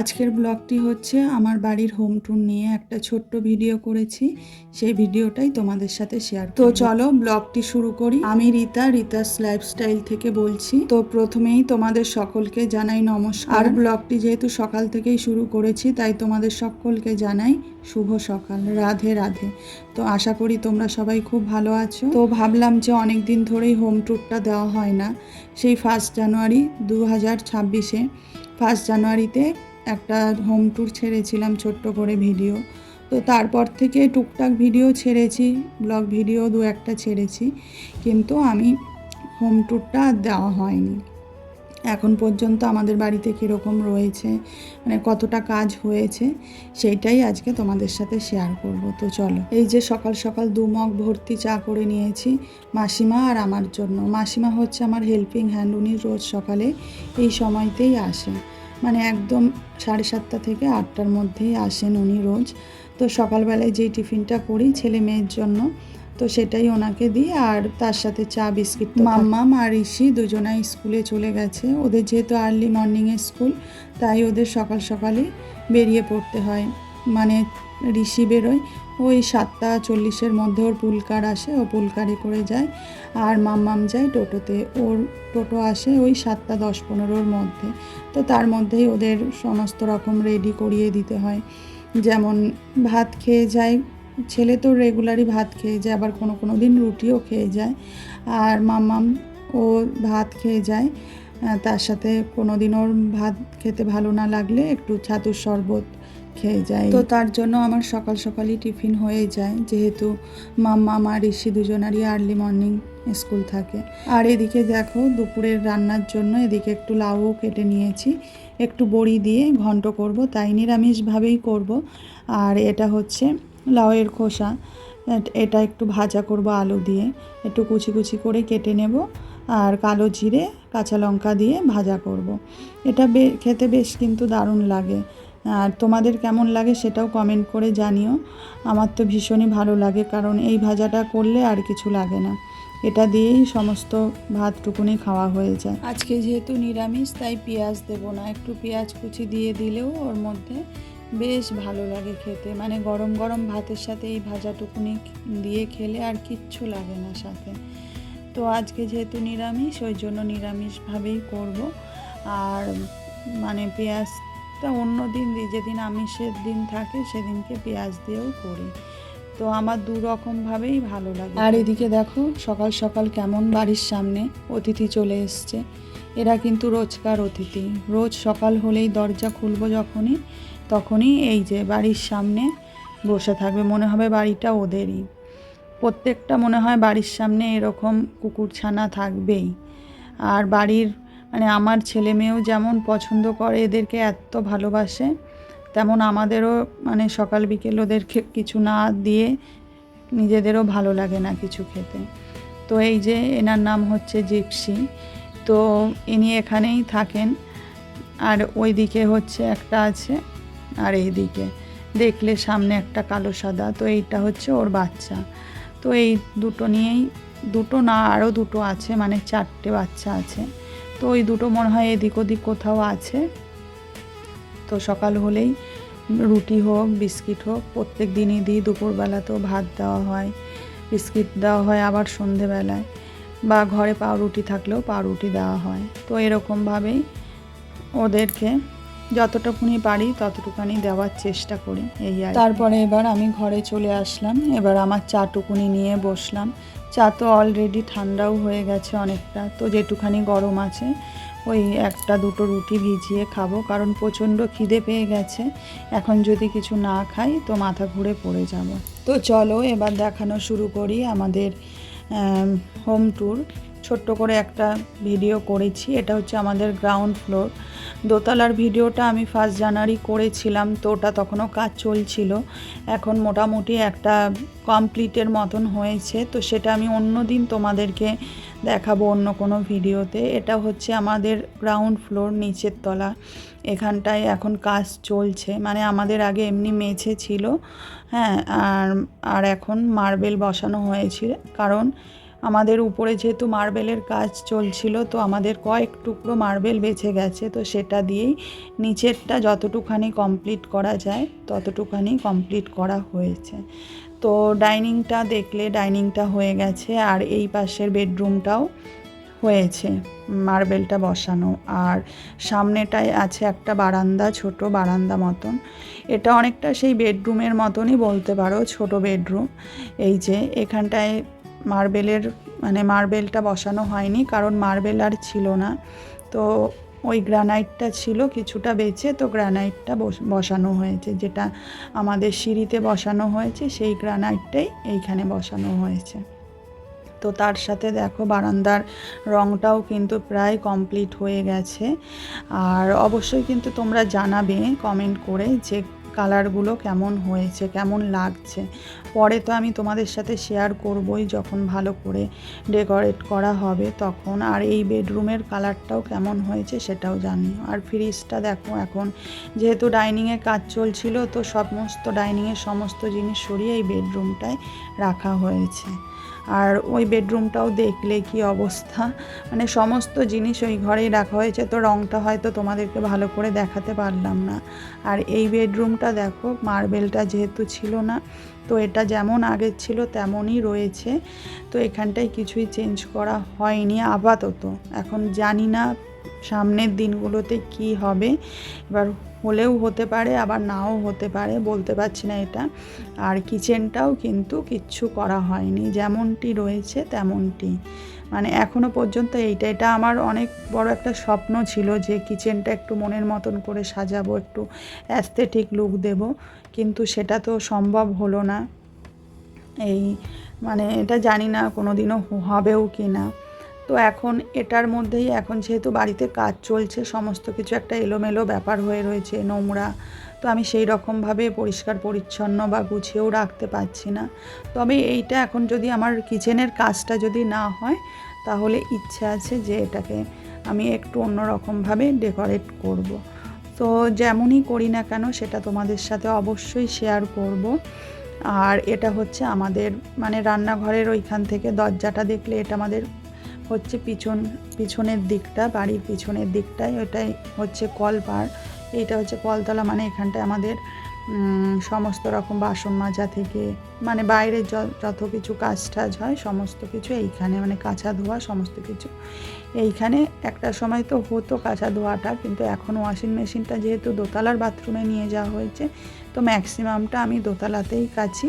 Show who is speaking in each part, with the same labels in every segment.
Speaker 1: আজকের ব্লগটি হচ্ছে আমার বাড়ির হোম ট্যুর নিয়ে একটা ছোট্ট ভিডিও করেছি, সেই ভিডিওটাই তোমাদের সাথে শেয়ার। তো চলো ব্লগটি শুরু করি। আমি রিতাস লাইফস্টাইল থেকে বলছি। তো প্রথমেই তোমাদের সকলকে জানাই নমস্কার। আর ব্লগটি যেহেতু সকাল থেকেই শুরু করেছি, তাই তোমাদের সকলকে জানাই শুভ সকাল, রাধে রাধে। তো আশা করি তোমরা সবাই খুব ভালো আছো। তো ভাবলাম যে অনেক দিন ধরেই হোম ট্যুরটা দেওয়া হয় না, সেই 1 জানুয়ারি 2026-এ 1 জানুয়ারিতে একটা হোম ট্যুর ছেড়েছিলাম, ছোট্ট করে ভিডিও। তো তারপর থেকে টুকটাক ভিডিও ছেড়েছি, ব্লগ ভিডিও 2-1টা ছেড়েছি, কিন্তু আমি হোম ট্যুরটা দেওয়া হয়নি। এখন পর্যন্ত আমাদের বাড়িতে কীরকম রয়েছে, মানে কতটা কাজ হয়েছে, সেইটাই আজকে তোমাদের সাথে শেয়ার করব। তো চলো, এই যে সকাল সকাল 2 মগ ভর্তি চা করে নিয়েছি মাসিমা আর আমার জন্য। মাসিমা হচ্ছে আমার হেল্পিং হ্যান্ড, উনি রোজ সকালে এই সময়তেই আসে, মানে একদম 7:30 থেকে 8টার মধ্যেই আসেন উনি রোজ। তো সকালবেলায় যেই টিফিনটা করি ছেলে মেয়ের জন্য, তো সেটাই ওনাকে দিই, আর তার সাথে চা বিস্কিট। মাম্মাম আর ঋষি দুজনাই স্কুলে চলে গেছে। ওদের যেহেতু আর্লি মর্নিংয়ে স্কুল, তাই ওদের সকাল সকালই বেরিয়ে পড়তে হয়। মানে ঋষি বেরোয় ওই 7:40-এর মধ্যে, ওর পুলকার আসে, ও পুলকারে করে যায়। আর মাম্মাম যায় টোটোতে, ওর টোটো আসে ওই 7:10-15-র মধ্যে। তো তার মধ্যেই ওদের সমস্ত রকম রেডি করিয়ে দিতে হয়। যেমন ভাত খেয়ে যায় ছেলে, তো রেগুলারই ভাত খেয়ে যায়, আবার কোনো দিন রুটিও খেয়ে যায়। আর মাম্মাম ও ভাত খেয়ে যায়, তার সাথে কোনো দিন ওর ভাত খেতে ভালো না লাগলে একটু ছাতুর শরবত খেয়ে যায়। তো তার জন্য আমার সকাল সকালই টিফিন হয়ে যায়, যেহেতু মাম্মাম আর ঋষি দুজনারই আর্লি মর্নিং স্কুল থাকে। আর এদিকে দেখো দুপুরের রান্নার জন্য এদিকে একটু লাউও কেটে নিয়েছি, একটু বড়ি দিয়ে ঘন্ট করব, তাই নিরামিষভাবেই করব। আর এটা হচ্ছে লাউয়ের খোসা, এটা একটু ভাজা করব আলু দিয়ে, একটু কুচি কুচি করে কেটে নেব, আর কালো জিরে কাঁচা লঙ্কা দিয়ে ভাজা করব। এটা খেতে বেশ কিন্তু দারুণ লাগে। আর তোমাদের কেমন লাগে সেটাও কমেন্ট করে জানিও। আমার তো ভীষণই ভালো লাগে, কারণ এই ভাজাটা করলে আর কিছু লাগে না, এটা দিয়েই সমস্ত ভাতটুকুনি খাওয়া হয়ে যায়। আজকে যেহেতু নিরামিষ, তাই পেঁয়াজ দেবো না, একটু পেঁয়াজ কুচি দিয়ে দিলেও ওর মধ্যে বেশ ভালো লাগে খেতে। মানে গরম গরম ভাতের সাথে এই ভাজাটুকুনি দিয়ে খেলে আর কিচ্ছু লাগে না সাথে। তো আজকে যেহেতু নিরামিষ, ওই জন্য নিরামিষভাবেই করব। আর মানে পেঁয়াজটা অন্য দিন দিই, যেদিন আমিষের দিন থাকে সেদিনকে পেঁয়াজ দিয়েও করি। তো আমার 2 রকমভাবেই ভালো লাগে। আর এদিকে দেখো সকাল সকাল কেমন বাড়ির সামনে অতিথি চলে এসছে। এরা কিন্তু রোজকার অতিথি, রোজ সকাল হলেই দরজা খুলবো তখনই এই যে বাড়ির সামনে বসে থাকবে, মনে হবে বাড়িটা ওদেরই। প্রত্যেকটা মনে হয় বাড়ির সামনে এরকম কুকুরছানা থাকবেই। আর বাড়ির মানে আমার ছেলে মেয়েও যেমন পছন্দ করে এদেরকে, এত ভালোবাসে, তেমন আমাদেরও মানে সকাল বিকেল ওদেরকে কিছু না দিয়ে নিজেদেরও ভালো লাগে না কিছু খেতে। তো এই যে এনার নাম হচ্ছে জিপসি, তো ইনি এখানেই থাকেন। আর ওই দিকে হচ্ছে একটা আছে, আর এই দিকে দেখলে সামনে একটা কালো সাদা, তো এইটা হচ্ছে ওর বাচ্চা। তো এই দুটো নিয়েই, দুটো না আরও দুটো আছে, মানে 4টে বাচ্চা আছে। তো ওই দুটো মনে হয় এদিক ওদিক কোথাও আছে। তো সকাল হলেই রুটি হোক বিস্কিট হোক প্রত্যেক দিনই দিই, দুপুরবেলাতেও ভাত দেওয়া হয়, বিস্কিট দেওয়া হয়, আবার সন্ধেবেলায় বা ঘরে পাউরুটি থাকলেও পাউরুটি দেওয়া হয়। তো এরকমভাবেই ওদেরকে যতটুকুনি পারি ততটুকুনি দেওয়ার চেষ্টা করি, এই আর। তারপরে এবার আমি ঘরে চলে আসলাম, এবার আমার চাটুকুনি নিয়ে বসলাম। চা তো অলরেডি ঠান্ডাও হয়ে গেছে অনেকটা, তো যেটুখানি গরম আছে ওই 1-2টো রুটি ভিজিয়ে খাবো, কারণ প্রচণ্ড খিদে পেয়ে গেছে। এখন যদি কিছু না খাই তো মাথা ঘুরে পড়ে যাব। তো চলো এবার দেখানো শুরু করি আমাদের হোম ট্যুর। ছোট্ট করে একটা ভিডিও করেছি, এটা হচ্ছে আমাদের গ্রাউন্ড ফ্লোর। দোতলার ভিডিওটা আমি 1 জানুয়ারি করেছিলাম, তো ওটা তখনও কাজ চলছিল। এখন মোটামুটি একটা কমপ্লিটের মতন হয়েছে, তো সেটা আমি অন্য দিন তোমাদেরকে দেখাবো অন্য কোনো ভিডিওতে। এটা হচ্ছে আমাদের গ্রাউন্ড ফ্লোর, নিচের তলা। এখানটায় এখন কাজ চলছে, মানে আমাদের আগে এমনি মেঝে ছিল, হ্যাঁ, আর এখন মার্বেল বসানো হয়েছে, কারণ আমাদের উপরে যেহেতু মার্বেলের কাজ চলছিল, তো আমাদের কয়েক টুকরো মার্বেল বেঁচে গেছে, তো সেটা দিয়েই নিচেরটা যতটুখানি কমপ্লিট করা যায় ততটুখানি কমপ্লিট করা হয়েছে। তো ডাইনিংটা দেখলে, ডাইনিংটা হয়ে গেছে, আর এই পাশের বেডরুমটাও হয়েছে মার্বেলটা বসানো। আর সামনেটায় আছে একটা বারান্দা, ছোট বারান্দা মতন। এটা অনেকটা সেই বেডরুমের মতনই বলতে পারো, ছোট বেডরুম। এই যে এখানটায় মার্বেলটা বসানো হয়নি, কারণ মার্বেল আর ছিল না। তো ওই গ্রানাইটটা ছিল কিছুটা বেঁচে, তো গ্রানাইটটা বসানো হয়েছে, যেটা আমাদের সিঁড়িতে বসানো হয়েছে সেই গ্রানাইটটাই এইখানে বসানো হয়েছে। তো তার সাথে দেখো বারান্দার রঙটাও কিন্তু প্রায় কমপ্লিট হয়ে গেছে। আর অবশ্যই কিন্তু তোমরা জানাবে কমেন্ট করে যে কালারগুলো কেমন হয়েছে, কেমন লাগছে। পরে তো আমি তোমাদের সাথে শেয়ার করবই যখন ভালো করে ডেকোরেট করা হবে তখন। আর এই বেডরুমের কালারটাও কেমন হয়েছে সেটাও জানিও। আর ফ্রিজটা দেখো, এখন যেহেতু ডাইনিংয়ে কাজ চলছিল, তো সমস্ত ডাইনিংয়ের সমস্ত জিনিস সরিয়ে এই বেডরুমটায় রাখা হয়েছে। আর ওই বেডরুমটাও দেখলে কি অবস্থা, মানে সমস্ত জিনিস ওই ঘরেই রাখা হয়েছে, তো রঙটা হয়তো তোমাদেরকে ভালো করে দেখাতে পারলাম না। আর এই বেডরুমটা দেখো, মার্বেলটা যেহেতু ছিল না, তো এটা যেমন আগের ছিল তেমনই রয়েছে। তো এখানটায় কিছুই চেঞ্জ করা হয়নি আপাতত। এখন জানি না সামনের দিনগুলোতে কি হবে, এবার হলেও হতে পারে আবার নাও হতে পারে, বলতে পারছি না এটা। আর কিচেনটাও কিন্তু কিচ্ছু করা হয়নি, যেমনটি রয়েছে তেমনটি। মানে এখনও পর্যন্ত এটা আমার অনেক বড় একটা স্বপ্ন ছিল যে কিচেনটা একটু মনের মতন করে সাজাবো, একটু অ্যাস্থেটিক লুক দেব, কিন্তু সেটা তো সম্ভব হলো না। এটা জানি না কোনো দিনও হবেও কি না। তো এখন এটার মধ্যেই, এখন যেহেতু বাড়িতে কাজ চলছে, সমস্ত কিছু একটা এলোমেলো ব্যাপার হয়ে রয়েছে, নোংরা। তো আমি সেই রকমভাবে পরিষ্কার পরিচ্ছন্ন বা গুছিয়েও রাখতে পারছি না। তবে এইটা এখন যদি আমার কিচেনের কাজটা যদি না হয়, তাহলে ইচ্ছে আছে যে এটাকে আমি একটু অন্যরকমভাবে ডেকোরেট করব। তো যেমনই করি না কেন সেটা তোমাদের সাথে অবশ্যই শেয়ার করব। আর এটা হচ্ছে আমাদের রান্নাঘরের ওইখান থেকে দরজাটা দেখলে এটা আমাদের হচ্ছে পিছনের দিকটা, বাড়ির পিছনের দিকটায়, ওটাই হচ্ছে কলপাড়। এইটা হচ্ছে কলতলা, এখানটায় আমাদের সমস্ত রকম বাসন মাজা থেকে বাইরের যত কিছু কাজ টাজ হয় সমস্ত কিছু এইখানে, কাঁচা ধোয়া সমস্ত কিছু এইখানে। একটা সময় তো হতো কাঁচা ধোয়াটা, কিন্তু এখন ওয়াশিং মেশিনটা যেহেতু দোতলার বাথরুমে নিয়ে যাওয়া হয়েছে, তো ম্যাক্সিমামটা আমি দোতলাতেই কাচি।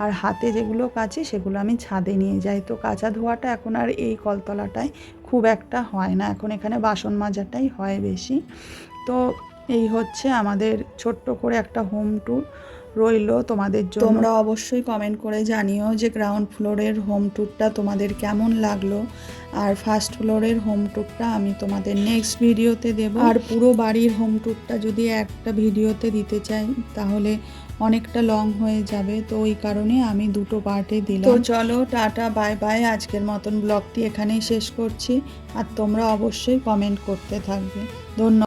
Speaker 1: আর হাতে যেগুলো কাচি সেগুলো আমি ছাদে নিয়ে যাই। তো কাঁচা ধোয়াটা এখন আর এই কলতলাটায় খুব একটা হয় না, এখন এখানে বাসন মাজাটাই হয় বেশি। তো এই হচ্ছে আমাদের ছোট্ট করে একটা হোম ট্যুর রইলো তোমাদের জন্য। তোমরা অবশ্যই কমেন্ট করে জানিও যে গ্রাউন্ড ফ্লোরের হোম ট্যুরটা তোমাদের কেমন লাগলো। আর ফার্স্ট ফ্লোরের হোম ট্যুরটা আমি তোমাদের নেক্সট ভিডিওতে দেব। আর পুরো বাড়ির হোম ট্যুরটা যদি একটা ভিডিওতে দিতে চাই তাহলে অনেকটা লং হয়ে যাবে, তো ওই কারণে আমি দুটো পার্টে দিলাম। তো চলো, টাটা বাই বাই, আজকের মতন ব্লগটি এখানেই শেষ করছি। আর তোমরা অবশ্যই কমেন্ট করতে থাকবে। ধন্যবাদ।